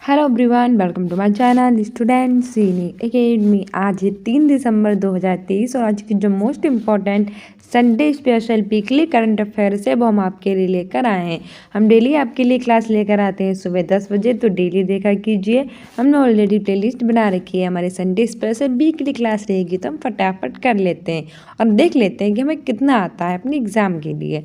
Hello everyone, welcome to my channel student Seeni academy. आज है 3 दिसंबर 2023 और आज की जो most important Sunday special weekly current affairs है वो हम आपके लिए लेकर आए हैं। हम डेली आपके लिए क्लास लेकर आते हैं सुबह 10 बजे, तो डेली देखा कीजिए। हमने ऑलरेडी प्लेलिस्ट बना रखी है। हमारे संडे स्पेशल वीकली क्लास रहेगी तो हम फटाफट कर लेते हैं और देख लेते हैं कि हमें कितना आता है अपने एग्ज़ाम के लिए।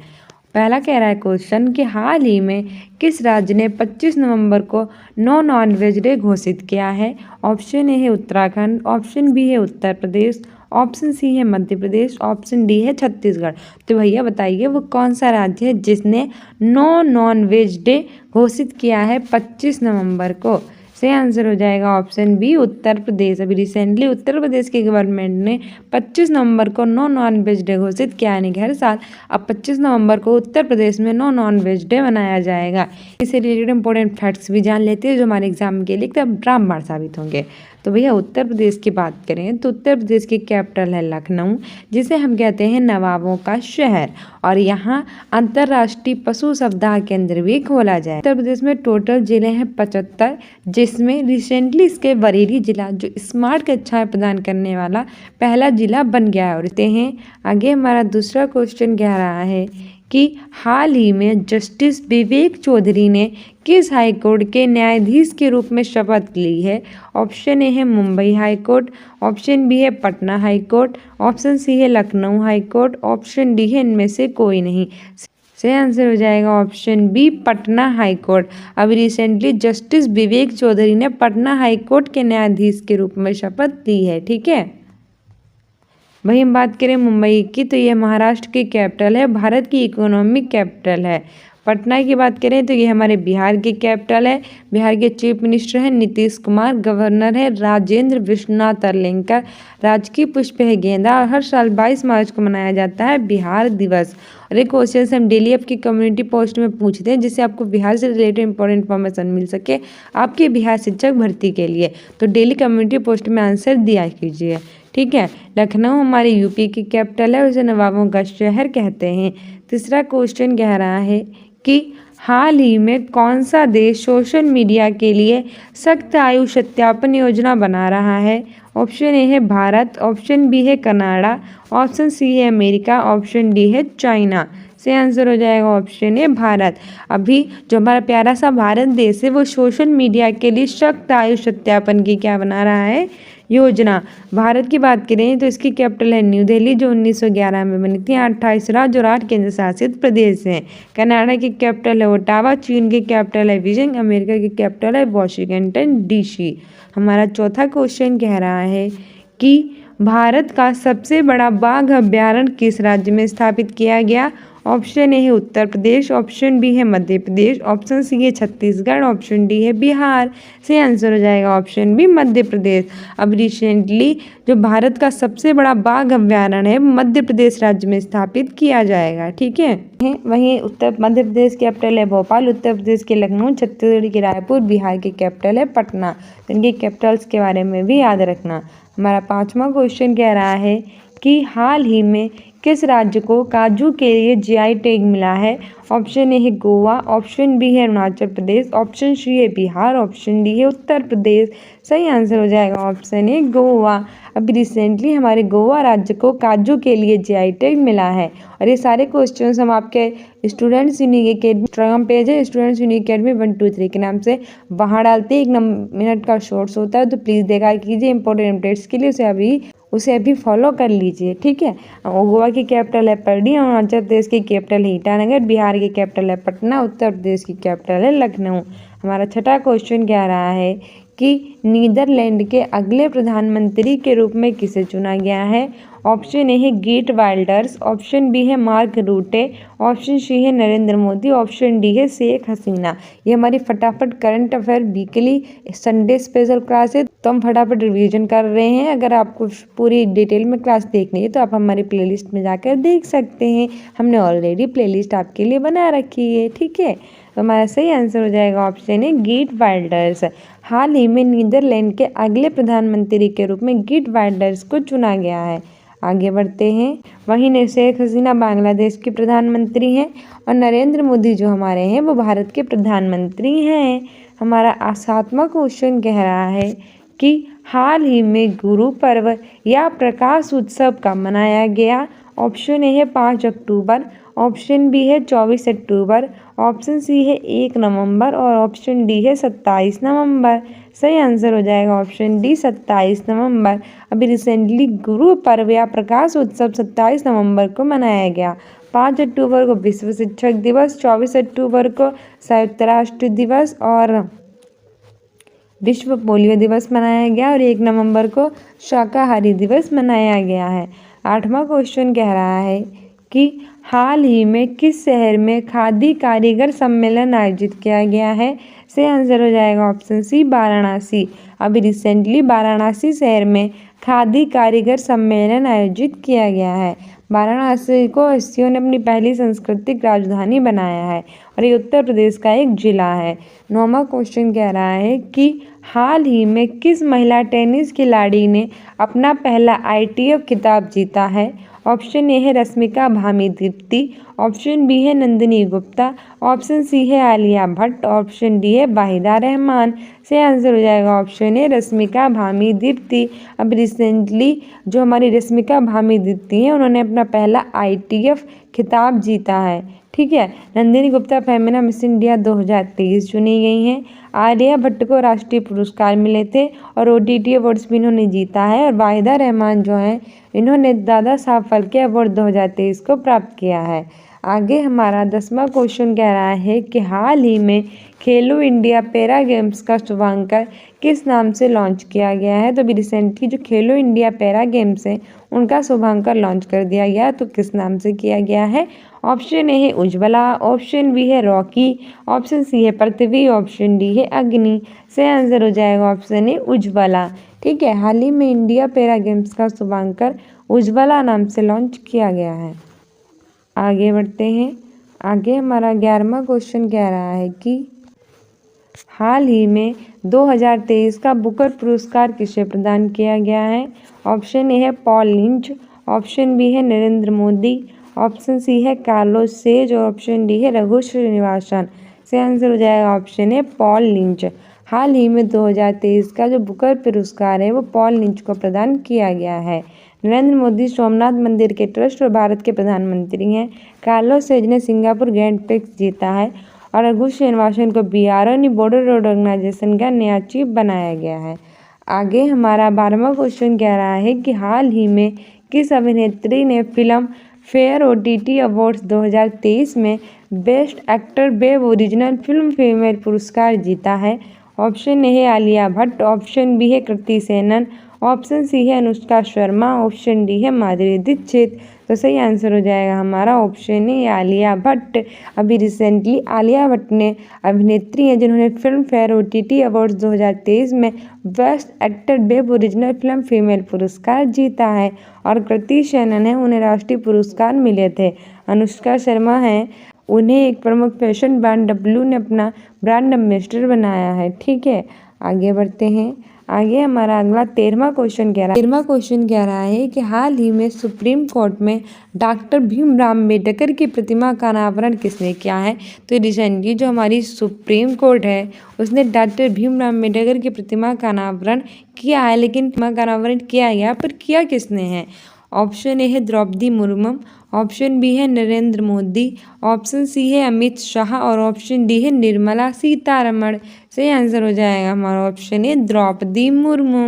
पहला कह रहा है क्वेश्चन कि हाल ही में किस राज्य ने 25 नवंबर को नो नॉनवेज डे घोषित किया है। ऑप्शन ए है उत्तराखंड, ऑप्शन बी है उत्तर प्रदेश, ऑप्शन सी है मध्य प्रदेश, ऑप्शन डी है छत्तीसगढ़। तो भैया बताइए वो कौन सा राज्य है जिसने नो नॉनवेज डे घोषित किया है 25 नवंबर को। सही आंसर हो जाएगा ऑप्शन बी उत्तर प्रदेश। अभी रिसेंटली उत्तर प्रदेश की गवर्नमेंट ने 25 नवंबर को नो नॉन वेज डे घोषित किया, यानी कि हर साल अब 25 नवंबर को उत्तर प्रदेश में नो नॉन वेज डे मनाया जाएगा। इससे रिलेटेड इंपॉर्टेंट फैक्ट्स भी जान लेते हैं जो हमारे एग्जाम के लिए एकदम रामबाण साबित होंगे। तो भैया उत्तर प्रदेश की बात करें तो उत्तर प्रदेश की कैपिटल है लखनऊ, जिसे हम कहते हैं नवाबों का शहर, और यहाँ अंतर्राष्ट्रीय पशु सप्ताह केंद्र भी खोला जाए। उत्तर प्रदेश में टोटल जिले हैं 75, जिसमें रिसेंटली इसके बरेली जिला जो स्मार्ट कक्षाएं प्रदान करने वाला पहला जिला बन गया है। और इतने हैं आगे हमारा दूसरा क्वेश्चन कह रहा है कि हाल ही में जस्टिस विवेक चौधरी ने किस हाई कोर्ट के न्यायाधीश के रूप में शपथ ली है। ऑप्शन ए है Mumbai high court, option B है Patna high court, option C है Lucknow high court, option D है इनमें से कोई नहीं। सही आंसर हो जाएगा option B Patna high court. अभी रिसेंटली जस्टिस विवेक चौधरी ने पटना हाई कोर्ट के न्यायाधीश के रूप में शपथ ली है। ठीक है, वही हम बात करें मुंबई की तो ये महाराष्ट्र की कैपिटल है, भारत की इकोनॉमिक कैपिटल है। पटना की बात करें तो ये हमारे बिहार की कैपिटल है। बिहार के चीफ मिनिस्टर हैं नीतीश कुमार, गवर्नर है राजेंद्र विश्वनाथ अरलेकर, राजकीय पुष्प है गेंदा, और हर साल 22 मार्च को मनाया जाता है बिहार दिवस। और एक क्वेश्चन हम डेली आपकी कम्युनिटी पोस्ट में पूछते हैं जिससे आपको बिहार से रिलेटेड इंपॉर्टेंट इन्फॉर्मेशन मिल सके आपके बिहार शिक्षक भर्ती के लिए। तो डेली कम्युनिटी पोस्ट में आंसर दिया कीजिए। ठीक है, लखनऊ हमारे यूपी की कैपिटल है, उसे नवाबों का शहर कहते हैं। तीसरा क्वेश्चन कह रहा है कि हाल ही में कौन सा देश सोशल मीडिया के लिए सख्त आयु सत्यापन योजना बना रहा है। ऑप्शन ए है भारत, ऑप्शन बी है कनाडा, ऑप्शन सी है अमेरिका, ऑप्शन डी है चाइना। से आंसर हो जाएगा ऑप्शन ए भारत। अभी जो हमारा प्यारा सा भारत देश है वो सोशल मीडिया के लिए सख्त आयु सत्यापन की क्या बना रहा है योजना। भारत की बात करें तो इसकी कैपिटल है न्यू दिल्ली जो 1911 में बनी थी। 28 राज्य और 8 केंद्र शासित प्रदेश हैं। कनाडा की कैपिटल है ओटावा, चीन की कैपिटल है बीजिंग, अमेरिका की कैपिटल है वॉशिंगटन डीसी। हमारा चौथा क्वेश्चन कह रहा है कि भारत का सबसे बड़ा बाघ अभ्यारण्य किस राज्य में स्थापित किया गया। ऑप्शन ए है उत्तर प्रदेश, ऑप्शन बी है मध्य प्रदेश, ऑप्शन सी है छत्तीसगढ़, ऑप्शन डी है बिहार। से आंसर हो जाएगा ऑप्शन बी मध्य प्रदेश। अब रिसेंटली जो भारत का सबसे बड़ा बाघ अभ्यारण्य है मध्य प्रदेश राज्य में स्थापित किया जाएगा। ठीक है, वहीं मध्य प्रदेश की कैपिटल है भोपाल, उत्तर प्रदेश के लखनऊ, छत्तीसगढ़ की रायपुर, बिहार की कैपिटल है पटना। तो इनकी कैपिटल्स के बारे में भी याद रखना। हमारा पांचवा क्वेश्चन कह रहा है कि हाल ही में किस राज्य को काजू के लिए जीआई टैग मिला है। ऑप्शन ए है गोवा, ऑप्शन बी है अरुणाचल प्रदेश, ऑप्शन सी है बिहार, ऑप्शन डी है उत्तर प्रदेश। सही आंसर हो जाएगा ऑप्शन ए गोवा। अभी रिसेंटली हमारे गोवा राज्य को काजू के लिए जीआई टैग मिला है। और ये सारे क्वेश्चंस हम आपके students unique academy Instagram page है स्टूडेंट्स यूनिक अकेडमी 123 के नाम से, वहाँ डालते हैं। 1 मिनट का शॉर्ट्स होता है, तो प्लीज़ देखा कीजिए इंपॉर्टेंट अपडेट्स के लिए उसे अभी फॉलो कर लीजिए। ठीक है, गोवा की कैपिटल है पर्डी, अरुणाचल प्रदेश की कैपिटल है ईटानगर, बिहार की कैपिटल है पटना, उत्तर प्रदेश की कैपिटल है लखनऊ। हमारा छठा क्वेश्चन कह रहा है कि नीदरलैंड के अगले प्रधानमंत्री के रूप में किसे चुना गया है। ऑप्शन ए है गेट वाइल्डर्स, ऑप्शन बी है मार्क रूटे, ऑप्शन सी है नरेंद्र मोदी, ऑप्शन डी है शेख हसीना। ये हमारी फटाफट current affair weekly Sunday special class है, तो हम फटाफट रिवीजन कर रहे हैं। अगर आपको पूरी डिटेल में क्लास देखनी है तो आप हमारी प्लेलिस्ट में जाकर देख सकते हैं। हमने ऑलरेडी प्लेलिस्ट आपके लिए बना रखी है। ठीक है, तो हमारा सही आंसर हो जाएगा ऑप्शन है गेट वाइल्डर्स। हाल ही में नीदरलैंड के अगले प्रधानमंत्री के रूप में गेट वाइल्डर्स को चुना गया है। आगे बढ़ते हैं, वहीं शेख हसीना बांग्लादेश के प्रधानमंत्री हैं और नरेंद्र मोदी जो हमारे हैं वो भारत के प्रधानमंत्री हैं। हमारा 7वां क्वेश्चन कह रहा है कि हाल ही में गुरु पर्व या प्रकाश उत्सव कब मनाया गया। ऑप्शन ए है 5 अक्टूबर, ऑप्शन बी है 24 अक्टूबर, ऑप्शन सी है 1 नवंबर और ऑप्शन डी है 27 नवंबर। सही आंसर हो जाएगा ऑप्शन डी 27 नवंबर। अभी रिसेंटली गुरु पर्व या प्रकाश उत्सव 27 नवंबर को मनाया गया। 5 अक्टूबर को विश्व शिक्षक दिवस, 24 अक्टूबर को संयुक्त राष्ट्र दिवस और विश्व पोलियो दिवस मनाया गया और 1 नवंबर को शाकाहारी दिवस मनाया गया है। 8वां क्वेश्चन कह रहा है कि हाल ही में किस शहर में खादी कारीगर सम्मेलन आयोजित किया गया है। से आंसर हो जाएगा ऑप्शन सी वाराणसी। अभी रिसेंटली वाराणसी शहर में खादी कारीगर सम्मेलन आयोजित किया गया है। वाराणसी को अस्सियों ने अपनी पहली सांस्कृतिक राजधानी बनाया है और ये उत्तर प्रदेश का एक जिला है। 9वां क्वेश्चन कह रहा है कि हाल ही में किस महिला टेनिस खिलाड़ी ने अपना पहला ITF खिताब जीता है। ऑप्शन ए है रश्मिका भामी दीप्ति, ऑप्शन बी है नंदिनी गुप्ता, ऑप्शन सी है आलिया भट्ट, ऑप्शन डी है वाहिदा रहमान। से आंसर हो जाएगा ऑप्शन ए रश्मिका भामी दीप्ति। अब रिसेंटली जो हमारी रश्मिका भामी दीप्ति हैं उन्होंने अपना पहला ITF खिताब जीता है। ठीक है। नंदिनी गुप्ता फेमिना मिस इंडिया 2023 चुनी गई हैं। आलिया भट्ट को राष्ट्रीय पुरस्कार मिले थे और OTT अवार्ड्स भी इन्होंने जीता है। और वाहिदा रहमान जो हैं इन्होंने दादा साहब फाल्के अवार्ड 2023 को प्राप्त किया है। आगे हमारा 10वां क्वेश्चन कह रहा है कि हाल ही में खेलो इंडिया पैरा गेम्स का शुभारंभ किस नाम से लॉन्च किया गया है। तो अभी रिसेंटली जो खेलो इंडिया पैरा गेम्स हैं उनका शुभारंभ लॉन्च कर दिया गया, तो किस नाम से किया गया है। ऑप्शन ए है उज्ज्वला, ऑप्शन बी है रॉकी, ऑप्शन सी है पृथ्वी, ऑप्शन डी है अग्नि। से आंसर हो जाएगा ऑप्शन ए उज्ज्वला। ठीक है। हाल ही में इंडिया पैरा गेम्स का शुभारंभ उज्ज्वला नाम से लॉन्च किया गया है। आगे बढ़ते हैं। आगे हमारा 11वां क्वेश्चन कह रहा है कि हाल ही में 2023 का बुकर पुरस्कार किसे प्रदान किया गया है। ऑप्शन ए है पॉल लिंच, ऑप्शन बी है नरेंद्र मोदी, ऑप्शन सी है कार्लोस सेज और ऑप्शन डी है रघु श्रीनिवासन। से आंसर हो जाएगा ऑप्शन ए पॉल लिंच। हाल ही में 2023 का जो बुकर पुरस्कार है वो पॉल लिंच को प्रदान किया गया है। नरेंद्र मोदी सोमनाथ मंदिर के ट्रस्ट और भारत के प्रधानमंत्री हैं। कार्लोस सेज ने सिंगापुर ग्रैंड प्रिक्स जीता है और रघु श्रीनिवासन को BRO बॉर्डर रोड ऑर्गेनाइजेशन का नया चीफ बनाया गया है। आगे हमारा 12वां क्वेश्चन कह रहा है कि हाल ही में किस अभिनेत्री ने फिल्म फेयर OTT अवार्ड्स 2023 में best actor web original film female पुरस्कार जीता है। ऑप्शन ए है आलिया भट्ट, ऑप्शन बी है कृति सेनन, ऑप्शन सी है अनुष्का शर्मा, ऑप्शन डी है माधुरी दीक्षित। तो सही आंसर हो जाएगा हमारा ऑप्शन ए आलिया भट्ट। अभी रिसेंटली आलिया भट्ट ने अभिनेत्री हैं जिन्होंने फिल्म फेयर OTT अवार्ड्स 2023 में best actor web original film female पुरस्कार जीता है और कृति सेनन है उन्हें राष्ट्रीय पुरस्कार मिले थे। अनुष्का शर्मा हैं उन्हें एक प्रमुख फैशन ब्रांड W ने अपना ब्रांड एम्बेसडर बनाया है। ठीक है। आगे बढ़ते हैं। आगे हमारा अगला 13वां क्वेश्चन कह रहा है कि हाल ही में सुप्रीम कोर्ट में डॉक्टर भीमराव अम्बेडकर की प्रतिमा का अनावरण किसने किया है। तो रिसेंटली जो हमारी सुप्रीम कोर्ट है उसने डॉक्टर भीमराव अम्बेडकर की प्रतिमा का अनावरण किया है, लेकिन प्रतिमा का अनावरण किया गया पर किया किसने है। ऑप्शन ए है द्रौपदी मुर्मू, ऑप्शन बी है नरेंद्र मोदी, ऑप्शन सी है अमित शाह और ऑप्शन डी है निर्मला सीतारमण। सही आंसर हो जाएगा हमारा ऑप्शन ए द्रौपदी मुर्मू।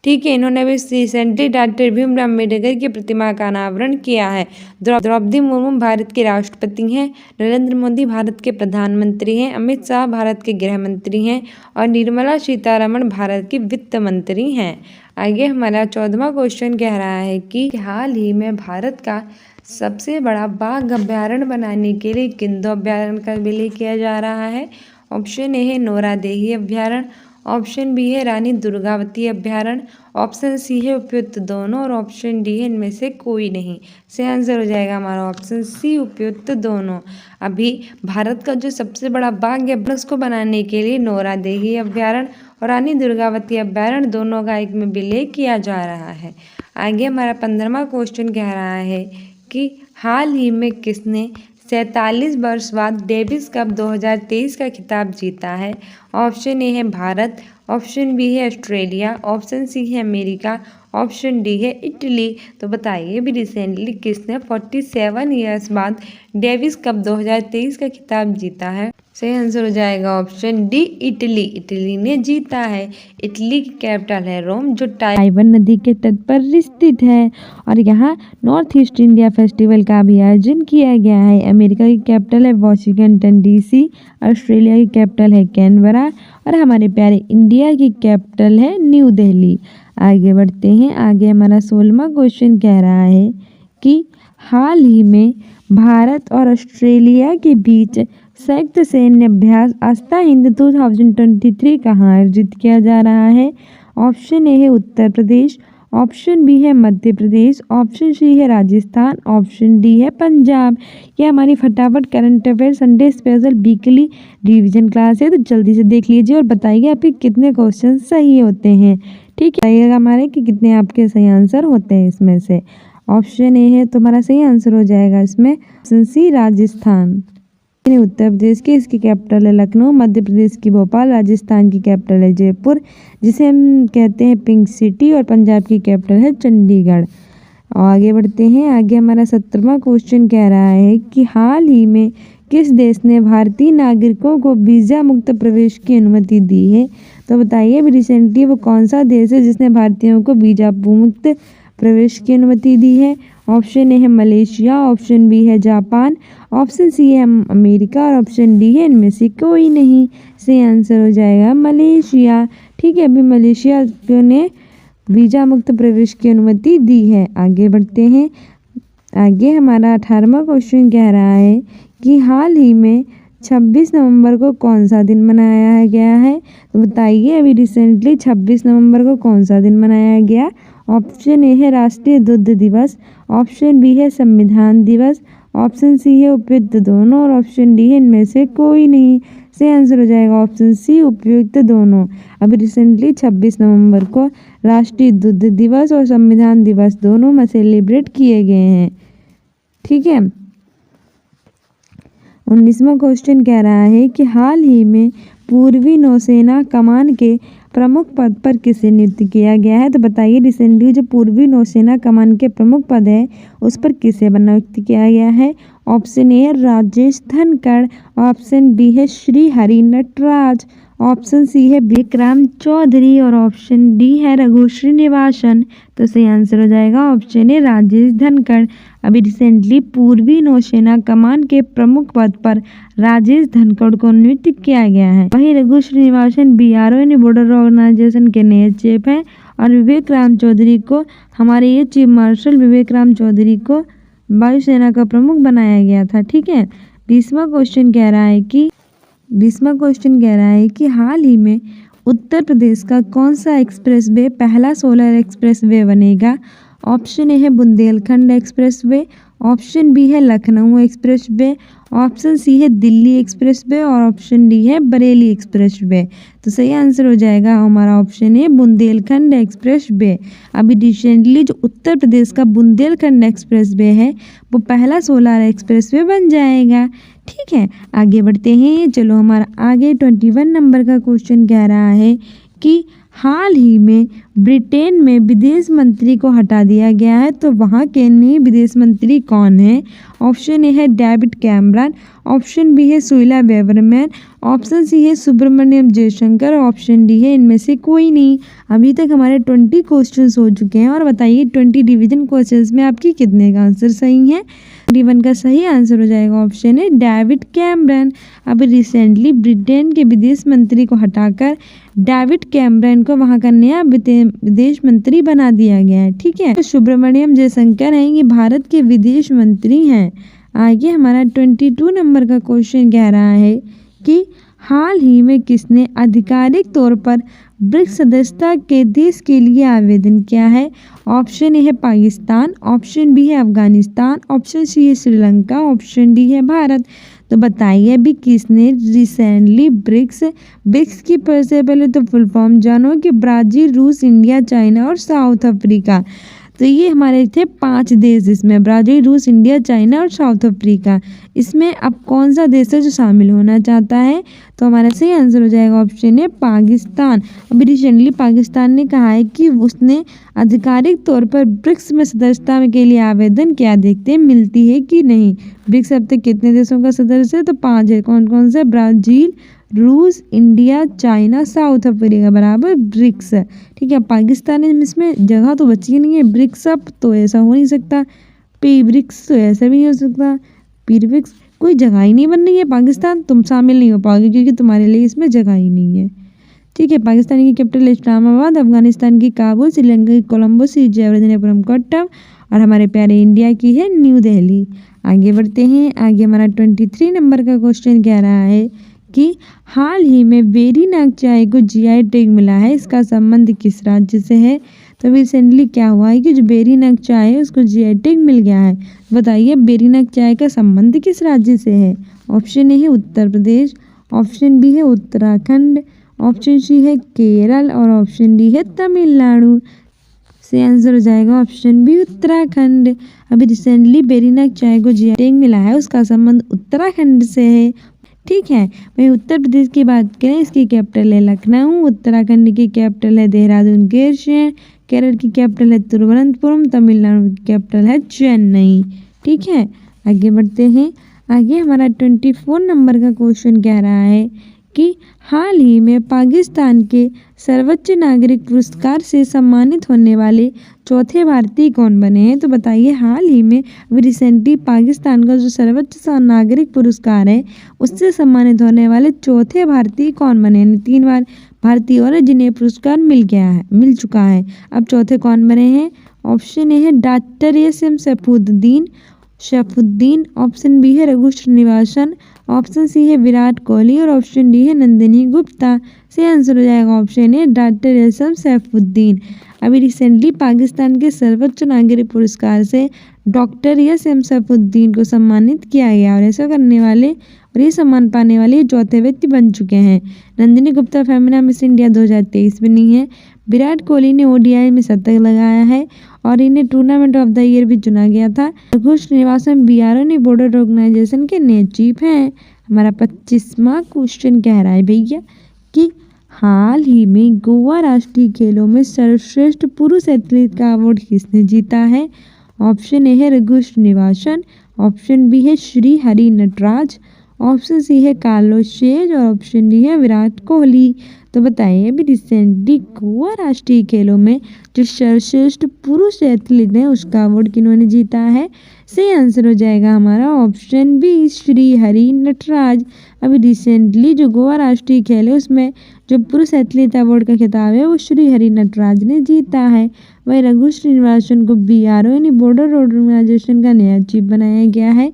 ठीक है। इन्होंने अभी रिसेंटली डॉक्टर भीमराव अम्बेडकर की प्रतिमा का अनावरण किया है। द्रौपदी मुर्मू भारत के राष्ट्रपति हैं, नरेंद्र मोदी भारत के प्रधानमंत्री हैं, अमित शाह भारत के गृह मंत्री हैं और निर्मला सीतारमण भारत की वित्त मंत्री हैं। आगे हमारा 14वां क्वेश्चन कह रहा है कि हाल ही में भारत का सबसे बड़ा बाघ अभ्यारण्य बनाने के लिए किन दो अभ्यारण्य का विलय किया जा रहा है। ऑप्शन ए है नौरादेही अभ्यारण्य, ऑप्शन बी है रानी दुर्गावती अभ्यारण्य, ऑप्शन सी है उपयुक्त दोनों और ऑप्शन डी है इनमें से कोई नहीं। से आंसर हो जाएगा हमारा ऑप्शन सी उपयुक्त दोनों। अभी भारत का जो सबसे बड़ा बाघ है उसको बनाने के लिए नौरादेही अभ्यारण्य और रानी दुर्गावती अभ्यारण्य दोनों का एक में विलय किया जा रहा है। आगे हमारा 15वां क्वेश्चन कह रहा है कि हाल ही में किसने 47 वर्ष बाद डेविस कप 2023 का खिताब जीता है? ऑप्शन ए है भारत, ऑप्शन बी है ऑस्ट्रेलिया, ऑप्शन सी है अमेरिका, ऑप्शन डी है इटली। तो बताइए भी रिसेंटली किसने 47 ईयर्स बाद डेविस कप 2023 का खिताब जीता है? सही आंसर हो जाएगा ऑप्शन डी इटली। इटली ने जीता है। इटली की कैपिटल है रोम, जो टाइबर नदी के तट पर स्थित है। और यहाँ नॉर्थ ईस्ट इंडिया फेस्टिवल का भी आयोजन किया गया है। अमेरिका की कैपिटल है वाशिंगटन DC, ऑस्ट्रेलिया की कैपिटल है कैनबरा और हमारे प्यारे इंडिया की कैपिटल है न्यू दिल्ली। आगे बढ़ते हैं। आगे हमारा 16वां क्वेश्चन कह रहा है कि हाल ही में भारत और ऑस्ट्रेलिया के बीच संयुक्त सैन्य अभ्यास आस्था हिंद 2023 कहाँ आयोजित किया जा रहा है? ऑप्शन ए है उत्तर प्रदेश, ऑप्शन बी है मध्य प्रदेश, ऑप्शन सी है राजस्थान, ऑप्शन डी है पंजाब। ये हमारी फटाफट current affair Sunday special weekly revision class है, तो जल्दी से देख लीजिए और बताइए आपके कितने क्वेश्चन सही होते हैं। ठीक है, बताइएगा हमारे कि कितने आपके सही आंसर होते हैं इसमें से। ऑप्शन ए है तुम्हारा सही आंसर हो जाएगा इसमें ऑप्शन सी राजस्थान। उत्तर प्रदेश की इसकी कैपिटल है लखनऊ, मध्य प्रदेश की भोपाल, राजस्थान की कैपिटल है जयपुर जिसे हम कहते हैं पिंक सिटी, और पंजाब की कैपिटल है चंडीगढ़। आगे बढ़ते हैं। आगे हमारा 17वां क्वेश्चन कह रहा है कि हाल ही में किस देश ने भारतीय नागरिकों को वीज़ा मुक्त प्रवेश की अनुमति दी है? तो बताइए भी रिसेंटली वो कौन सा देश है जिसने भारतीयों को वीज़ा मुक्त प्रवेश की अनुमति दी है? ऑप्शन ए है मलेशिया, ऑप्शन बी है जापान, ऑप्शन सी है अमेरिका और ऑप्शन डी है इनमें से कोई नहीं। सही आंसर हो जाएगा मलेशिया। ठीक है, अभी मलेशिया ने वीज़ा मुक्त प्रवेश की अनुमति दी है। आगे बढ़ते हैं। आगे हमारा 18वां क्वेश्चन कह रहा है कि हाल ही में 26 नवंबर को कौन सा दिन मनाया गया है? तो बताइए अभी रिसेंटली 26 नवंबर को कौन सा दिन मनाया गया? ऑप्शन ए है राष्ट्रीय दुग्ध दिवस, ऑप्शन बी है संविधान दिवस, ऑप्शन सी है उपयुक्त दोनों और ऑप्शन डी है इनमें से कोई नहीं। सही आंसर हो जाएगा ऑप्शन सी उपयुक्त दोनों। अभी रिसेंटली 26 नवंबर को राष्ट्रीय दुग्ध दिवस और संविधान दिवस दोनों में सेलिब्रेट किए गए हैं। ठीक है, 19वां क्वेश्चन कह रहा है कि हाल ही में पूर्वी नौसेना कमान के प्रमुख पद पर किसे नियुक्त किया गया है? तो बताइए रिसेंटली जो पूर्वी नौसेना कमान के प्रमुख पद है उस पर किसे नियुक्त किया गया है? ऑप्शन ए है राजेश धनखड़, ऑप्शन बी है श्री हरि नटराज, ऑप्शन सी है विक्रांत चौधरी और ऑप्शन डी है रघु श्रीनिवासन। तो सही आंसर हो जाएगा ऑप्शन ए राजेश धनखड़। अभी रिसेंटली पूर्वी नौसेना कमान के प्रमुख पद पर राजेश धनखड़ को नियुक्त किया गया है। वहीं रघु श्रीनिवासन BRO यानी बॉर्डर ऑर्गेनाइजेशन के नए चीफ हैं और विवेक राम चौधरी को हमारे ये चीफ मार्शल विवेक राम चौधरी को वायुसेना का प्रमुख बनाया गया था। ठीक है, 20वां क्वेश्चन कह रहा है कि हाल ही में उत्तर प्रदेश का कौन सा एक्सप्रेसवे पहला सोलर एक्सप्रेसवे बनेगा? ऑप्शन ए है बुंदेलखंड एक्सप्रेसवे, ऑप्शन बी है लखनऊ एक्सप्रेसवे, ऑप्शन सी है दिल्ली एक्सप्रेसवे और ऑप्शन डी है बरेली एक्सप्रेसवे। तो सही आंसर हो जाएगा हमारा ऑप्शन है बुंदेलखंड एक्सप्रेसवे। अभी रिसेंटली जो उत्तर प्रदेश का बुंदेलखंड एक्सप्रेसवे है वो पहला सोलर एक्सप्रेसवे बन जाएगा। ठीक है, आगे बढ़ते हैं। चलो हमारा आगे 21 नंबर का क्वेश्चन कह रहा है कि हाल ही में ब्रिटेन में विदेश मंत्री को हटा दिया गया है, तो वहाँ के नए विदेश मंत्री कौन है? ऑप्शन ए है डेविड कैमरन, ऑप्शन बी है सुइला बेवरमैन, ऑप्शन सी है सुब्रमण्यम जयशंकर, ऑप्शन डी है इनमें से कोई नहीं। अभी तक हमारे 20 क्वेश्चंस हो चुके हैं और बताइए 20 डिवीजन क्वेश्चंस में आपकी कितने का आंसर सही है? 21 का सही आंसर हो जाएगा ऑप्शन है डेविड कैमरन। अभी रिसेंटली ब्रिटेन के विदेश मंत्री को हटाकर डेविड कैमरन को वहाँ का नया विदेश मंत्री बना दिया गया है। ठीक है, तो सुब्रमण्यम जयशंकर हैं ये भारत के विदेश मंत्री हैं। आगे हमारा 22 नंबर का क्वेश्चन कह रहा है कि हाल ही में किसने आधिकारिक तौर पर ब्रिक्स सदस्यता के देश के लिए आवेदन किया है? ऑप्शन ए है पाकिस्तान, ऑप्शन बी है अफगानिस्तान, ऑप्शन सी है श्रीलंका, ऑप्शन डी है भारत। तो बताइए अभी किसने रिसेंटली ब्रिक्स की से पहले तो फुल फॉर्म जानो कि ब्राज़ील, रूस, इंडिया, चाइना और साउथ अफ्रीका। तो ये हमारे थे 5 देश, इसमें ब्राज़ील, रूस, इंडिया, चाइना और साउथ अफ्रीका। इसमें अब कौन सा देश है जो शामिल होना चाहता है? तो हमारा सही आंसर हो जाएगा ऑप्शन है पाकिस्तान। अभी रिसेंटली पाकिस्तान ने कहा है कि उसने आधिकारिक तौर पर ब्रिक्स में सदस्यता के लिए आवेदन किया, देखते हैं मिलती है कि नहीं। ब्रिक्स अब तक कितने देशों का सदस्य है? तो 5 है। कौन कौन से? ब्राज़ील, रूस, इंडिया, चाइना, साउथ अफ्रीका बराबर ब्रिक्स। ठीक है, पाकिस्तान है, इसमें जगह तो बची नहीं है। ब्रिक्स अप तो ऐसा हो नहीं सकता, पी ब्रिक्स तो ऐसा भी नहीं हो सकता, पी ब्रिक्स कोई जगह ही नहीं बन रही है। पाकिस्तान तुम शामिल नहीं हो पाओगे क्योंकि तुम्हारे लिए इसमें जगह ही नहीं है। ठीक है, पाकिस्तान की कैपिटल इस्लामाबाद, अफगानिस्तान की काबुल, श्रीलंका की कोलंबो, जयवर्धनेपुरम कोट्टम और हमारे प्यारे इंडिया की है न्यू दिल्ली। आगे बढ़ते हैं। आगे हमारा 23 नंबर का क्वेश्चन कह रहा है कि हाल ही में वेरीनाग चाय को जीआई टैग मिला है, इसका संबंध किस राज्य से है? तो रिसेंटली क्या हुआ है कि जो वेरीनाग चाय है उसको जीआई टैग मिल गया है। बताइए वेरीनाग चाय का संबंध किस राज्य से है? ऑप्शन ए है उत्तर प्रदेश, ऑप्शन बी है उत्तराखंड, ऑप्शन सी है केरल और ऑप्शन डी है तमिलनाडु। से आंसर हो जाएगा ऑप्शन बी उत्तराखंड। अभी रिसेंटली वेरीनाग चाय को जीआई टैग मिला है, उसका संबंध उत्तराखंड से है। ठीक है, वहीं उत्तर प्रदेश की बात करें, इसकी कैपिटल है लखनऊ, उत्तराखंड की कैपिटल है देहरादून गैरसैंण, केरल की कैपिटल है तिरुवनंतपुरम, तमिलनाडु की कैपिटल है चेन्नई। ठीक है, आगे बढ़ते हैं। आगे हमारा 24 नंबर का क्वेश्चन कह रहा है कि हाल ही में पाकिस्तान के सर्वोच्च नागरिक पुरस्कार से सम्मानित होने वाले चौथे भारतीय कौन बने हैं? तो बताइए हाल ही में अभी रिसेंटली पाकिस्तान का जो सर्वोच्च नागरिक पुरस्कार है उससे सम्मानित होने वाले चौथे भारतीय कौन बने हैं? 3 बार भारतीय और जिन्हें पुरस्कार मिल चुका है। अब चौथे कौन बने हैं? ऑप्शन ए है doctor S M. Saifuddin, option B है रघु श्रीनिवासन, ऑप्शन सी है विराट कोहली और ऑप्शन डी है नंदिनी गुप्ता। से आंसर हो जाएगा option A doctor S M. Saifuddin. अभी रिसेंटली पाकिस्तान के सर्वोच्च नागरिक पुरस्कार से डॉक्टर एस.एम. सैफुद्दीन को सम्मानित किया गया और ऐसा करने वाले और ये सम्मान पाने वाले चौथे व्यक्ति बन चुके हैं। नंदिनी गुप्ता फेमिना मिस इंडिया 2023 बनी है। विराट कोहली ने ओडीआई में शतक लगाया है और इन्हें टूर्नामेंट ऑफ द ईयर भी चुना गया था। रघु श्रीनिवासन बीआरओ ने बॉर्डर ऑर्गेनाइजेशन के नए चीफ हैं। हमारा 25वां क्वेश्चन कह रहा है भैया कि हाल ही में गोवा राष्ट्रीय खेलों में सर्वश्रेष्ठ पुरुष एथलीट का अवार्ड किसने जीता है? ऑप्शन ए है रघु श्रीनिवासन, ऑप्शन बी है श्री हरि नटराज, ऑप्शन सी है कार्लोस सेज और ऑप्शन डी है विराट कोहली। तो बताइए अभी रिसेंटली गोवा राष्ट्रीय खेलों में जो सर्वश्रेष्ठ पुरुष एथलीट हैं उसका अवार्ड किन्होंने जीता है? सही आंसर हो जाएगा हमारा ऑप्शन बी श्री हरि नटराज। अभी रिसेंटली जो गोवा राष्ट्रीय खेल है उसमें जो पुरुष एथलीट अवार्ड का खिताब है वो श्री हरि नटराज ने जीता है। वही रघु श्रीनिवासन को बीआरओ यानी बॉर्डर ऑर्गेनाइजेशन का नया चीफ बनाया गया है।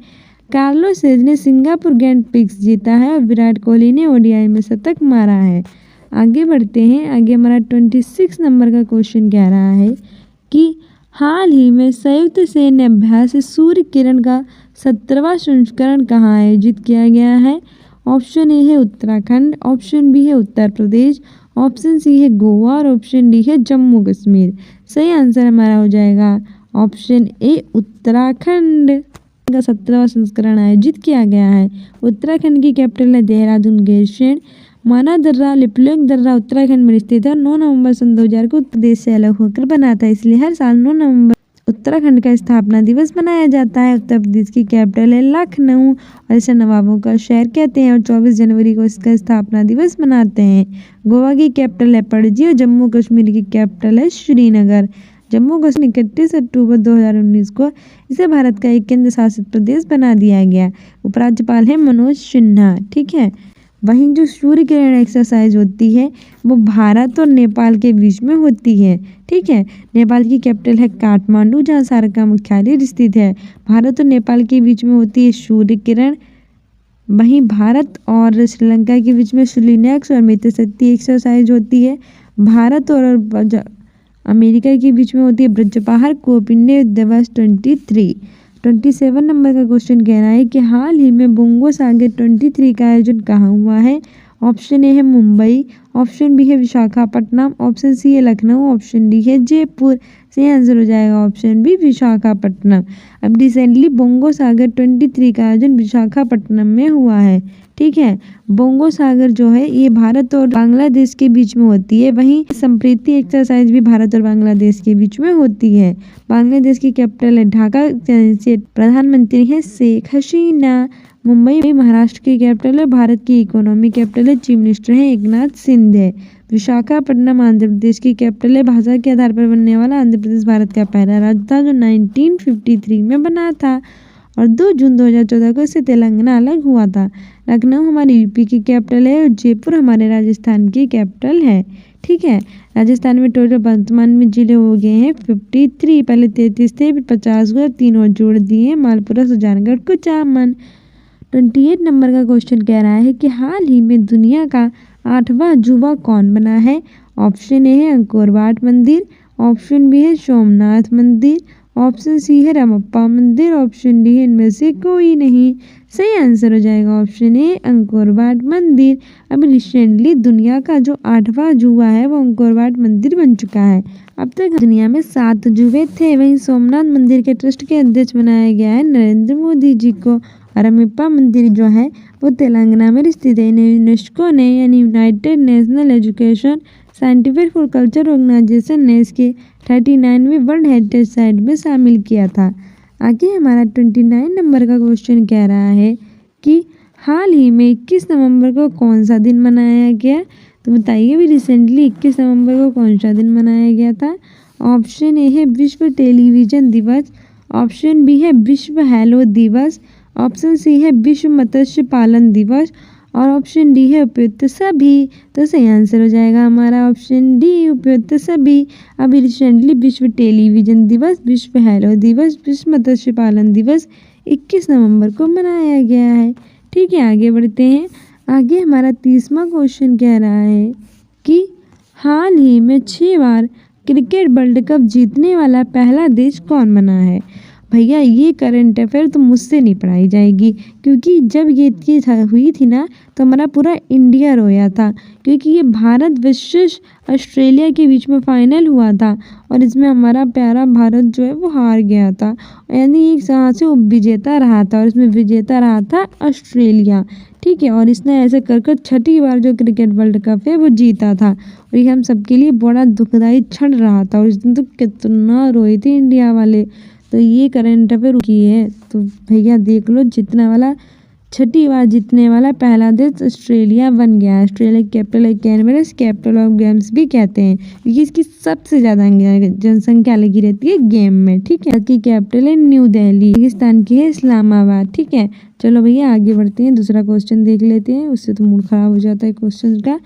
कार्लोस सेज ने सिंगापुर ग्रैंड प्रिक्स जीता है और विराट कोहली ने ओडीआई में शतक मारा है। आगे बढ़ते हैं। आगे हमारा 26 नंबर का क्वेश्चन कह रहा है कि हाल ही में संयुक्त सैन्य अभ्यास से सूर्य किरण का 17वां संस्करण कहाँ आयोजित किया गया है? ऑप्शन ए है उत्तराखंड, ऑप्शन बी है उत्तर प्रदेश, ऑप्शन सी है गोवा और ऑप्शन डी है जम्मू कश्मीर। सही आंसर हमारा हो जाएगा ऑप्शन ए उत्तराखंड का 17वां संस्करण आयोजित किया गया है। उत्तराखंड की कैपिटल है देहरादून गैरसैंण। माना दर्रा लिपुलेख दर्रा उत्तराखंड में स्थित है। 9 नवंबर सन 2000 को उत्तर प्रदेश से अलग होकर बना था, इसलिए हर साल 9 नवंबर उत्तराखंड का स्थापना दिवस मनाया जाता है। उत्तर प्रदेश की कैपिटल है लखनऊ और इसे नवाबों का शहर कहते हैं और 24 जनवरी को इसका स्थापना दिवस मनाते हैं। गोवा की कैपिटल है पणजी और जम्मू कश्मीर की कैपिटल है श्रीनगर। जम्मू कश्मीर 31 अक्टूबर 2019 को इसे भारत का एक केंद्र शासित प्रदेश बना दिया गया। उपराज्यपाल है मनोज सिन्हा। ठीक है, वहीं जो सूर्य किरण एक्सरसाइज होती है वो भारत और नेपाल के बीच में होती है। ठीक है, नेपाल की कैपिटल है काठमांडू जहाँ सार्क का मुख्यालय स्थित है। भारत और नेपाल के बीच में होती है सूर्य किरण। वहीं भारत और श्रीलंका के बीच में सुलिनेक्स और मित्रशक्ति एक्सरसाइज होती है। भारत और अमेरिका के बीच में होती है ब्रजपहार कोपिन्ने दिवस 27 नंबर का क्वेश्चन कह रहा है कि हाल ही में बोंगो सागर 23 का आयोजन कहाँ हुआ है? ऑप्शन ए है मुंबई, ऑप्शन बी है विशाखापट्टनम, ऑप्शन सी है लखनऊ, ऑप्शन डी है जयपुर। सही आंसर हो जाएगा ऑप्शन बी विशाखापट्टनम। अब रिसेंटली बोंगो सागर 23 का आयोजन विशाखापट्टनम में हुआ है। ठीक है, बोंगो सागर जो है ये भारत और बांग्लादेश के बीच में होती है। वहीं संप्रीति एक्सरसाइज भी भारत और बांग्लादेश के बीच में होती है। बांग्लादेश की कैपिटल है ढाका, से प्रधानमंत्री है शेख हसीना। मुंबई महाराष्ट्र की कैपिटल है, भारत की इकोनॉमी कैपिटल है, चीफ मिनिस्टर है एकनाथ शिंदे। विशाखापट्टनम आंध्र प्रदेश की कैपिटल है, भाषा के आधार पर बनने वाला आंध्र प्रदेश भारत का पहला राज्य था जो 1953 में बना था और 2 जून 2014 को इससे तेलंगाना अलग हुआ था। लखनऊ हमारी यूपी की कैपिटल है और जयपुर हमारे राजस्थान की कैपिटल है। ठीक है, राजस्थान में टोटल वर्तमान में जिले हो गए हैं 53। पहले 33 थे, फिर 50 हुए, 3 और जोड़ दिए, मालपुरा, सुजानगढ़, कुचामन। 28 नंबर का क्वेश्चन कह रहा है कि हाल ही में दुनिया का 8वां अजूबा कौन बना है। ऑप्शन ए है अंकोर वाट मंदिर, ऑप्शन बी है सोमनाथ मंदिर, ऑप्शन सी है रामप्पा मंदिर, ऑप्शन डी है इनमें से कोई नहीं। सही आंसर हो जाएगा ऑप्शन ए अंकोर वाट मंदिर। अभी रिसेंटली दुनिया का जो 8वां अजूबा है वो अंकोर वाट मंदिर बन चुका है। अब तक दुनिया में 7 अजूबे थे। वहीं सोमनाथ मंदिर के ट्रस्ट के अध्यक्ष बनाया गया है नरेंद्र मोदी जी को। रामप्पा मंदिर जो है वो तेलंगाना में स्थित है। यूनेस्को ने यानी united national education scientific for culture organisation ने इसके 39वीं वर्ल्ड हेरिटेज साइट में शामिल किया था। आगे हमारा 29 नंबर का क्वेश्चन कह रहा है कि हाल ही में 21 नवंबर को कौन सा दिन मनाया गया। तो बताइए भी रिसेंटली 21 नवंबर को कौन सा दिन मनाया गया था। ऑप्शन ए है विश्व टेलीविजन दिवस, ऑप्शन बी है विश्व हेलो दिवस, ऑप्शन सी है विश्व मत्स्य पालन दिवस और ऑप्शन डी है उपयुक्त सभी। तो सही आंसर हो जाएगा हमारा ऑप्शन डी उपयुक्त सभी। अभी रिसेंटली विश्व टेलीविजन दिवस, विश्व हेलो दिवस, विश्व मत्स्य पालन दिवस 21 नवंबर को मनाया गया है। ठीक है, आगे बढ़ते हैं। आगे हमारा 30वां क्वेश्चन कह रहा है कि हाल ही में 6 बार क्रिकेट वर्ल्ड कप जीतने वाला पहला देश कौन बना है। भैया ये करंट अफेयर तो मुझसे नहीं पढ़ाई जाएगी, क्योंकि जब ये चीज़ हुई थी ना तो हमारा पूरा इंडिया रोया था, क्योंकि ये भारत वर्सेस ऑस्ट्रेलिया के बीच में फाइनल हुआ था और इसमें हमारा प्यारा भारत जो है वो हार गया था। यानी एक तरह से वो विजेता रहा था और इसमें विजेता रहा था ऑस्ट्रेलिया। ठीक है, और इसने ऐसे कर कर 6ठी बार जो क्रिकेट वर्ल्ड कप है वो जीता था और ये हम सबके लिए बड़ा दुखदाई क्षण रहा था और इस दिन तो कितना रोए थे इंडिया वाले। तो ये करंट अफेयर की है, तो भैया देख लो जीतने वाला 6ठी बार जीतने वाला पहला देश ऑस्ट्रेलिया बन गया। ऑस्ट्रेलिया की कैपिटल है कैनबरा, कैपिटल ऑफ गेम्स भी कहते हैं क्योंकि इसकी सबसे ज़्यादा जनसंख्या लगी रहती है गेम में। ठीक है, इसकी कैपिटल है न्यू दिल्ली, पाकिस्तान की है इस्लामाबाद। ठीक है, चलो भैया आगे बढ़ते हैं, दूसरा क्वेश्चन देख लेते हैं। उससे तो मूड खराब हो जाता है क्वेश्चन का,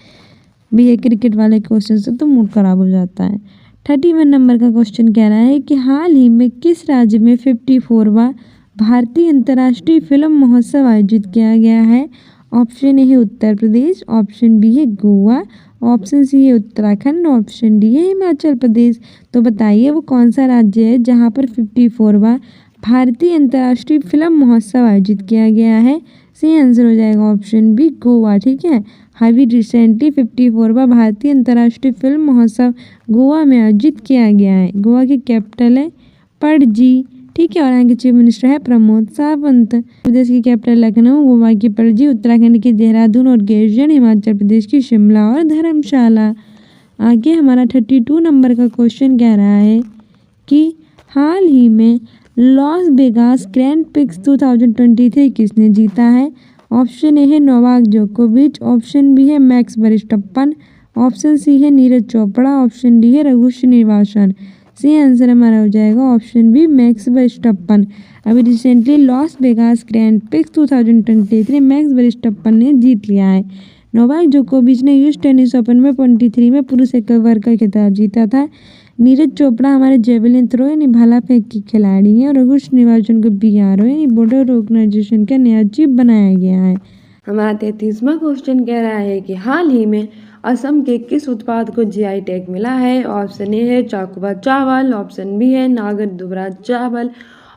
भैया क्रिकेट वाले क्वेश्चन से तो मूड खराब हो जाता है। 31 नंबर का क्वेश्चन कह रहा है कि हाल ही में किस राज्य में 54वां भारतीय अंतर्राष्ट्रीय फिल्म महोत्सव आयोजित किया गया है। ऑप्शन ए है उत्तर प्रदेश, ऑप्शन बी है गोवा, ऑप्शन सी है उत्तराखंड, ऑप्शन डी है हिमाचल प्रदेश। तो बताइए वो कौन सा राज्य है जहां पर 54वां भारतीय अंतर्राष्ट्रीय फिल्म महोत्सव आयोजित किया गया है। सही आंसर हो जाएगा ऑप्शन बी गोवा। ठीक है, अभी रिसेंटली 54वां भारतीय अंतर्राष्ट्रीय फिल्म महोत्सव गोवा में आयोजित किया गया है। गोवा की कैपिटल है पणजी। ठीक है, और यहाँ के चीफ मिनिस्टर है प्रमोद सावंत। प्रदेश की कैपिटल लखनऊ, गोवा की पणजी, उत्तराखंड की देहरादून और गेरजन, हिमाचल प्रदेश की शिमला और धर्मशाला। आगे हमारा 32 नंबर का क्वेश्चन कह रहा है कि हाल ही में लॉस वेगास ग्रैंड प्रिक्स 2023 किसने जीता है। ऑप्शन ए है नोवाक जोकोविच, ऑप्शन बी है मैक्स वर्स्टप्पन, ऑप्शन सी है नीरज चोपड़ा, ऑप्शन डी है रघु श्रीनिवासन। सही आंसर हमारा हो जाएगा ऑप्शन बी मैक्स वर्स्टप्पन। अभी recently Las Vegas Grand Prix 2023 Max Verstappen ने जीत लिया है। नोवाक जोकोविच ने यूएस टेनिस ओपन में 23 में पुरुष एकल वर्ग का खिताब जीता था। नीरज चोपड़ा हमारे जेवलिन थ्रो यानी भाला फेंक के खिलाड़ी हैं और रघु श्रीनिवासन को BRO यानी बॉर्डर ऑर्गेनाइजेशन का नया चीफ बनाया गया है। हमारा 33वां क्वेश्चन कह रहा है कि हाल ही में असम के किस उत्पाद को GI टैग मिला है। ऑप्शन ए है चाकुबा चावल, ऑप्शन बी है नागर दुबरा चावल,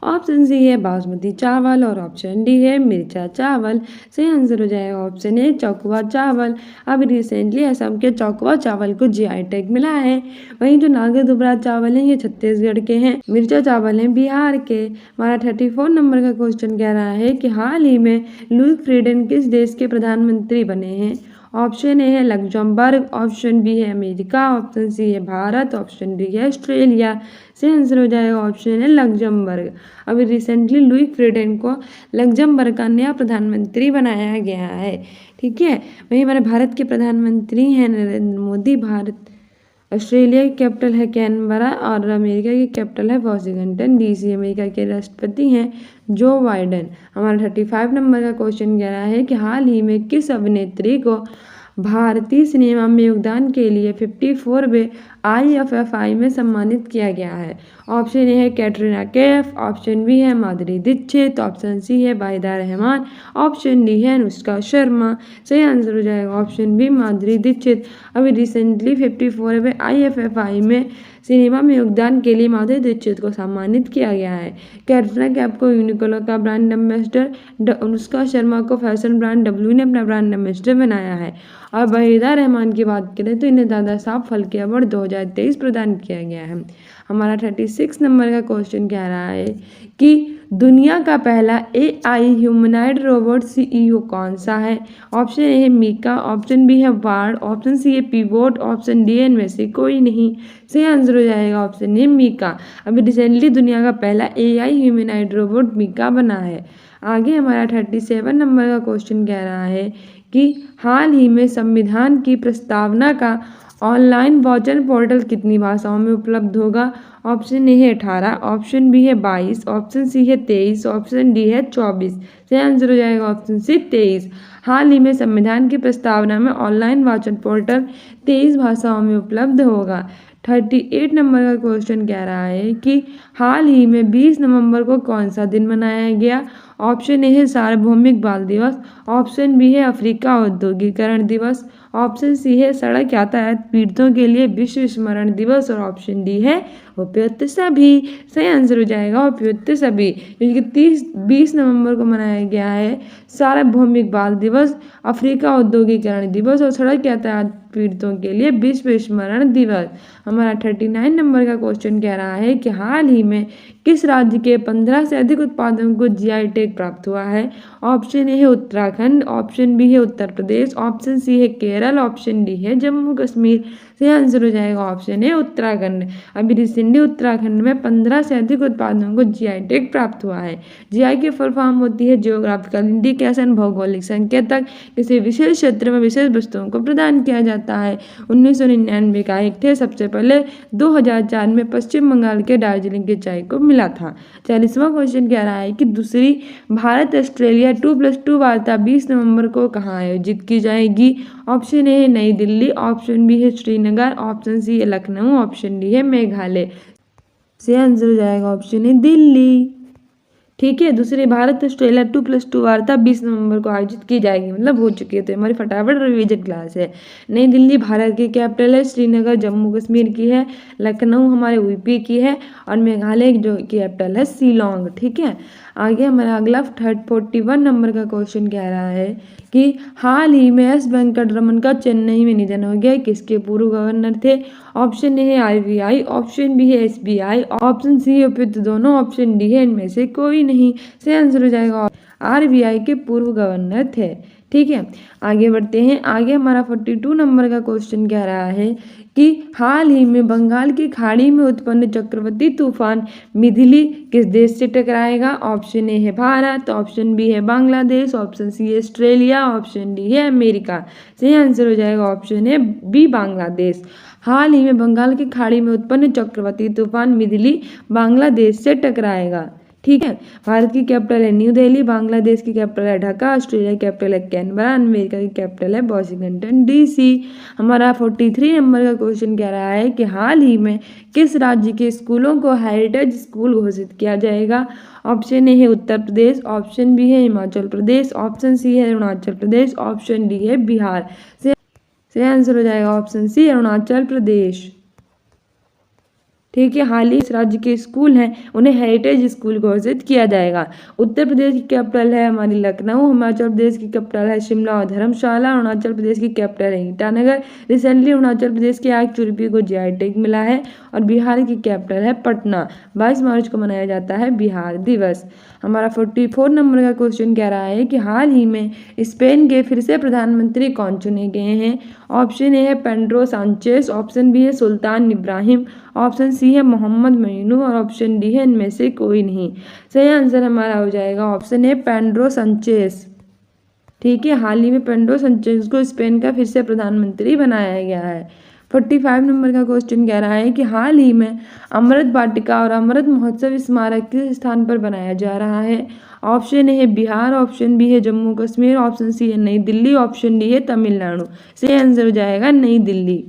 ऑप्शन सी है बासमती चावल और ऑप्शन डी है मिर्चा चावल। सही आंसर हो जाएगा ऑप्शन ए चौकुआ चावल। अब रिसेंटली असम के चौकुआ चावल को जीआई टैग मिला है। वहीं जो नागर दुबरा चावल है ये छत्तीसगढ़ के हैं। मिर्चा चावल है बिहार के। हमारा 34 नंबर का क्वेश्चन कह रहा है कि हाल ही में लुई फ्रीडेन किस देश के प्रधानमंत्री बने हैं। ऑप्शन ए है लग्जमबर्ग, ऑप्शन बी है अमेरिका, ऑप्शन सी है भारत, ऑप्शन डी है ऑस्ट्रेलिया। से आंसर हो जाएगा ऑप्शन है लग्जमबर्ग। अभी रिसेंटली लुई फ्रीडेन को लग्जमबर्ग का नया प्रधानमंत्री बनाया गया है। ठीक है, वही हमारे भारत के प्रधानमंत्री हैं नरेंद्र मोदी। भारत ऑस्ट्रेलिया की कैपिटल है कैनबरा और अमेरिका की कैपिटल है वॉशिंगटन डीसी। अमेरिका के राष्ट्रपति हैं जो बाइडेन। हमारा 35 नंबर का क्वेश्चन कह रहा है कि हाल ही में किस अभिनेत्री को भारतीय सिनेमा में योगदान के लिए 54वें IFFI में सम्मानित किया गया है। ऑप्शन ए है कैटरीना कैफ, ऑप्शन बी है माधुरी दीक्षित, ऑप्शन सी है वाहिदा रहमान, ऑप्शन डी है अनुष्का शर्मा। सही आंसर हो जाएगा ऑप्शन बी माधुरी दीक्षित। अभी रिसेंटली 54वें IFFI में सिनेमा में योगदान के लिए माधुरी दीक्षित को सम्मानित किया गया है। कैटरीना कैफ को यूनिक्लो का ब्रांड एम्बेसडर, अनुष्का शर्मा को फैशन ब्रांड डब्ल्यू ने अपना ब्रांड एम्बेसडर बनाया है। और वहीदा रहमान की बात करें तो इन्हें दादा साहब फाल्के अवार्ड 2023 प्रदान किया गया है। हमारा 36 नंबर का क्वेश्चन कह रहा है कि दुनिया का पहला AI ह्यूमनॉइड रोबोट CEO कौन सा है। ऑप्शन ए है मीका, ऑप्शन बी है वार्ड, ऑप्शन सी है पीवोट, ऑप्शन डी है इनमें से कोई नहीं। सही आंसर हो जाएगा ऑप्शन ए मीका। अभी रिसेंटली दुनिया का पहला AI ह्यूमनॉइड रोबोट मीका बना है। आगे हमारा 37 नंबर का क्वेश्चन कह रहा है कि हाल ही में संविधान की प्रस्तावना का ऑनलाइन वचन पोर्टल कितनी भाषाओं में उपलब्ध होगा। ऑप्शन ए है 18, ऑप्शन बी है 22, ऑप्शन सी है 23, ऑप्शन डी है 24। सही आंसर हो जाएगा ऑप्शन सी 23। हाल ही में संविधान की प्रस्तावना में ऑनलाइन वाचन पोर्टल 23 भाषाओं में उपलब्ध होगा। 38 नंबर का क्वेश्चन कह रहा है कि हाल ही में 20 नवंबर को कौन सा दिन मनाया गया। ऑप्शन ए है सार्वभौमिक बाल दिवस, ऑप्शन बी है अफ्रीका औद्योगिकरण दिवस, ऑप्शन सी है सड़क यातायात पीड़ितों के लिए विश्व स्मरण दिवस और ऑप्शन डी है उपयुक्त सभी। सही आंसर हो जाएगा उपयुक्त सभी, क्योंकि 20 नवंबर को मनाया गया है सार्वभौमिक बाल दिवस, अफ्रीका औद्योगिकरण दिवस और सड़क यातायात पीड़ितों के लिए विश्व स्मरण दिवस। हमारा 39 नंबर का क्वेश्चन कह रहा है कि हाल ही में किस राज्य के 15 से अधिक उत्पादों को जीआई टैग प्राप्त हुआ है। ऑप्शन ए है उत्तराखंड, ऑप्शन बी है उत्तर प्रदेश, ऑप्शन सी है केरल, ऑप्शन डी है जम्मू कश्मीर। सही आंसर हो जाएगा ऑप्शन ए उत्तराखंड। अभी रिसेंटली उत्तराखंड में 15 से अधिक उत्पादों को जीआई टैग प्राप्त हुआ है। जीआई की फुल फॉर्म होती है जियोग्राफिकल इंडिकेशन, भौगोलिक संकेतक। किसी विशेष क्षेत्र में विशेष वस्तुओं को प्रदान किया जाता है। 1999 का एक थे। सबसे पहले 2004 में पश्चिम बंगाल के दार्जिलिंग की चाय को मिला था। 40वां क्वेश्चन कह रहा है कि दूसरी भारत ऑस्ट्रेलिया 2+2 वार्ता 20 नवंबर को कहाँ आयोजित की जाएगी। ऑप्शन ए है नई दिल्ली, ऑप्शन बी है श्रीनगर, ऑप्शन सी है लखनऊ, ऑप्शन डी है मेघालय। से आंसर हो जाएगा ऑप्शन ए दिल्ली। ठीक है, दूसरी भारत ऑस्ट्रेलिया 2+2 वार्ता 20 नवंबर को आयोजित की जाएगी, मतलब हो चुकी है। तो हमारी फटाफट रिवीजन क्लास है। नई दिल्ली भारत की कैपिटल है, श्रीनगर जम्मू कश्मीर की है, लखनऊ हमारे यूपी की है और मेघालय जो कैपिटल है शिलोंग। ठीक है, आगे हमारा अगला 41 नंबर का क्वेश्चन कह रहा है कि हाल ही में एस वेंकटरमन का चेन्नई में निधन हो गया। किसके पूर्व गवर्नर थे। ऑप्शन ए है RBI, ऑप्शन बी है SBI, ऑप्शन सी है उपयुक्त दोनों, ऑप्शन डी है इनमें से कोई नहीं। सही आंसर हो जाएगा RBI के पूर्व गवर्नर थे। ठीक है, आगे बढ़ते हैं। आगे हमारा 42 नंबर का क्वेश्चन कह रहा है कि हाल ही में बंगाल की खाड़ी में उत्पन्न चक्रवाती तूफान मिथिली किस देश से टकराएगा। ऑप्शन ए है भारत, ऑप्शन बी है बांग्लादेश, ऑप्शन सी है ऑस्ट्रेलिया, ऑप्शन डी है अमेरिका। सही आंसर हो जाएगा ऑप्शन ए बी बांग्लादेश। हाल ही में बंगाल की खाड़ी में उत्पन्न चक्रवाती तूफान मिथिली बांग्लादेश से टकराएगा। ठीक है, भारत की कैपिटल है न्यू दिल्ली, बांग्लादेश की कैपिटल है ढाका, ऑस्ट्रेलिया की कैपिटल है कैनबरा, अमेरिका की कैपिटल है वॉशिंगटन DC। हमारा 43 नंबर का क्वेश्चन कह रहा है कि हाल ही में किस राज्य के स्कूलों को हेरिटेज स्कूल घोषित किया जाएगा। ऑप्शन ए है उत्तर प्रदेश, ऑप्शन बी है हिमाचल प्रदेश, ऑप्शन सी है अरुणाचल प्रदेश, ऑप्शन डी है बिहार। से आंसर हो जाएगा ऑप्शन सी अरुणाचल प्रदेश। ठीक है। हाल ही इस राज्य के स्कूल हैं उन्हें हेरिटेज स्कूल घोषित किया जाएगा। उत्तर प्रदेश की कैपिटल है हमारी लखनऊ, हिमाचल प्रदेश की कैपिटल है शिमला और धर्मशाला, अरुणाचल प्रदेश की कैपिटल है ईटानगर। रिसेंटली अरुणाचल प्रदेश के आग चुरपी को जीआई टैग मिला है और बिहार की कैपिटल है पटना। 22 मार्च को मनाया जाता है बिहार दिवस। हमारा 44 नंबर का क्वेश्चन कह रहा है कि हाल ही में स्पेन के फिर से प्रधानमंत्री कौन चुने गए हैं। ऑप्शन ए है पेड्रो सांचेस, ऑप्शन बी है सुल्तान इब्राहिम, ऑप्शन सी है मोहम्मद मोइनू और ऑप्शन डी है इनमें से कोई नहीं। सही आंसर हमारा हो जाएगा ऑप्शन ए पेड्रो सांचेस। ठीक है, हाल ही में पेड्रो सांचेस को स्पेन का फिर से प्रधानमंत्री बनाया गया है। 45 नंबर का क्वेश्चन कह रहा है कि हाल ही में अमृत वाटिका और अमृत महोत्सव स्मारक किस स्थान पर बनाया जा रहा है। ऑप्शन ए है बिहार, ऑप्शन बी है जम्मू कश्मीर, ऑप्शन सी है नई दिल्ली, ऑप्शन डी है तमिलनाडु। सही आंसर हो जाएगा नई दिल्ली।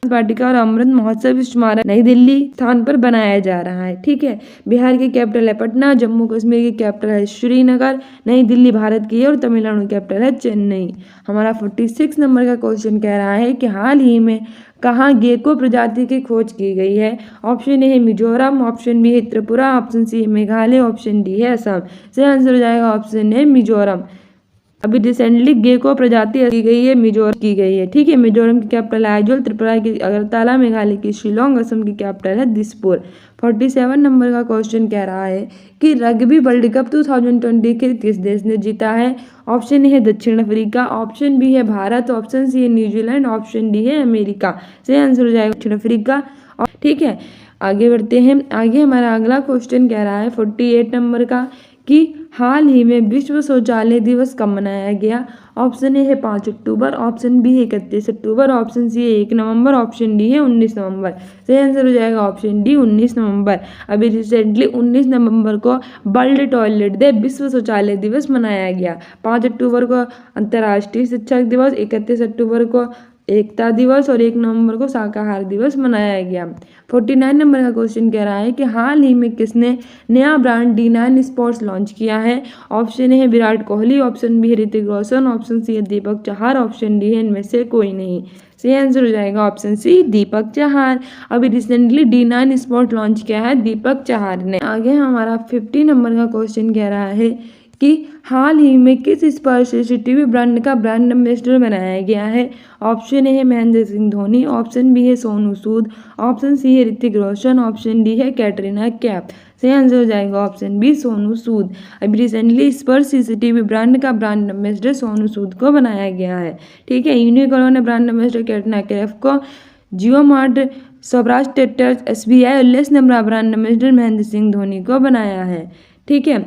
वाटिका और अमृत महोत्सव स्मारक नई दिल्ली स्थान पर बनाया जा रहा है। ठीक है, बिहार की कैपिटल है पटना, जम्मू कश्मीर की कैपिटल है श्रीनगर, नई दिल्ली भारत की है और तमिलनाडु की कैपिटल है चेन्नई। हमारा 46 नंबर का क्वेश्चन कह रहा है कि हाल ही में कहाँ गेको प्रजाति की खोज की गई है। ऑप्शन ए है मिजोरम, ऑप्शन बी है त्रिपुरा, ऑप्शन सी है मेघालय, ऑप्शन डी है असम। सही आंसर हो जाएगा ऑप्शन ए मिजोरम। अभी रिसेंटली गेको प्रजाति की गई है, मिजोरम की गई है। ठीक है, मिजोरम की कैपिटल है आइजोल, त्रिपुरा की अगरतला, मेघालय की शिलोंग, असम की कैपिटल है दिसपुर। 47 नंबर का क्वेश्चन कह रहा है कि रग्बी वर्ल्ड कप 2020 किस देश ने जीता है। ऑप्शन ए है दक्षिण अफ्रीका, ऑप्शन बी है भारत, ऑप्शन सी है न्यूजीलैंड, ऑप्शन डी है अमेरिका। सही आंसर हो जाएगा दक्षिण अफ्रीका। ठीक है, आगे बढ़ते हैं। आगे हमारा अगला क्वेश्चन कह रहा है 48 नंबर का कि हाल ही में विश्व शौचालय दिवस कब मनाया गया। ऑप्शन ए है 5 अक्टूबर, ऑप्शन बी है 31 अक्टूबर, ऑप्शन सी है 1 नवंबर, ऑप्शन डी है 19 नवंबर। सही आंसर हो जाएगा ऑप्शन डी 19 नवंबर। अभी रिसेंटली 19 नवंबर को वर्ल्ड टॉयलेट डे विश्व शौचालय दिवस मनाया गया। 5 अक्टूबर को अंतर्राष्ट्रीय शिक्षक दिवस, 31 अक्टूबर को एकता दिवस और 1 नवंबर को शाकाहार दिवस मनाया गया। 49 नंबर का क्वेश्चन कह रहा है कि हाल ही में किसने नया ब्रांड D9 स्पोर्ट्स लॉन्च किया है। ऑप्शन ए है विराट कोहली, ऑप्शन बी है ऋतिक रोशन, ऑप्शन सी है दीपक चहार, ऑप्शन डी है इनमें से कोई नहीं। सही आंसर हो जाएगा ऑप्शन सी दीपक चहार। अभी रिसेंटली D9 स्पोर्ट लॉन्च किया है दीपक चहार ने। आगे हमारा 50 नंबर का क्वेश्चन कह रहा है कि हाल ही में किस स्पर्श सीसीटीवी ब्रांड का ब्रांड एम्बेसडर बनाया गया है। ऑप्शन ए है महेंद्र सिंह धोनी, ऑप्शन बी है सोनू सूद, ऑप्शन सी है ऋतिक रोशन, ऑप्शन डी है कैटरीना कैफ। सही आंसर हो जाएगा ऑप्शन बी सोनू सूद। अभी रिसेंटली स्पर्श सीसीटीवी ब्रांड का ब्रांड एम्बेसडर सोनू सूद को बनाया गया है। ठीक है, यूनिकॉर्न ने ब्रांड एम्बेसडर कैटरीना कैफ को, जियो मार्ट, स्वराज ट्रैक्टर्स, SBI और less number brand ambassador Mahendra Singh Dhoni को बनाया है। ठीक है,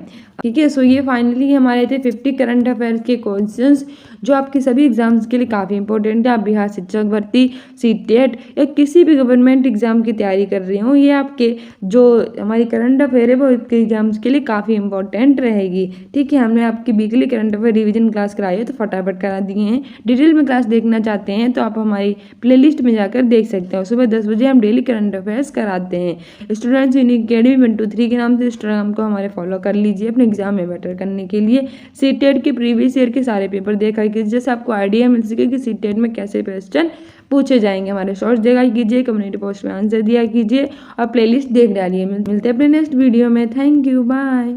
ठीक है। सो ये फाइनली हमारे थे 50 करंट अफेयर्स के क्वेश्चंस जो आपके सभी एग्जाम्स के लिए काफ़ी इंपॉर्टेंट है। आप बिहार शिक्षक भर्ती, सीटेट या किसी भी गवर्नमेंट एग्जाम की तैयारी कर रहे हो, ये आपके जो हमारी करंट अफेयर है वो इसके एग्जाम्स के लिए काफ़ी इंपॉर्टेंट रहेगी। ठीक है, हमने आपकी weekly current affair revision class कराई है तो फटाफट करा दिए हैं। डिटेल में क्लास देखना चाहते हैं तो आप हमारी प्लेलिस्ट में जाकर देख सकते हो। सुबह 10 बजे हम डेली करंट अफेयर्स कराते हैं। स्टूडेंट्स यूनिक अकेडमी 123 के नाम से इंस्टाग्राम को हमारे फॉलो कर लीजिए अपने एग्जाम में बेटर करने के लिए। सीटेट के प्रीवियस ईयर के सारे पेपर देखा कीजिए, जैसे आपको आइडिया मिल सके कि सीटेट में कैसे क्वेश्चन पूछे जाएंगे। हमारे शॉर्ट्स देखा कीजिए, कम्युनिटी पोस्ट में आंसर दिया कीजिए और प्लेलिस्ट देख डालिए। मिलते हैं अपने नेक्स्ट वीडियो में। Thank you, bye.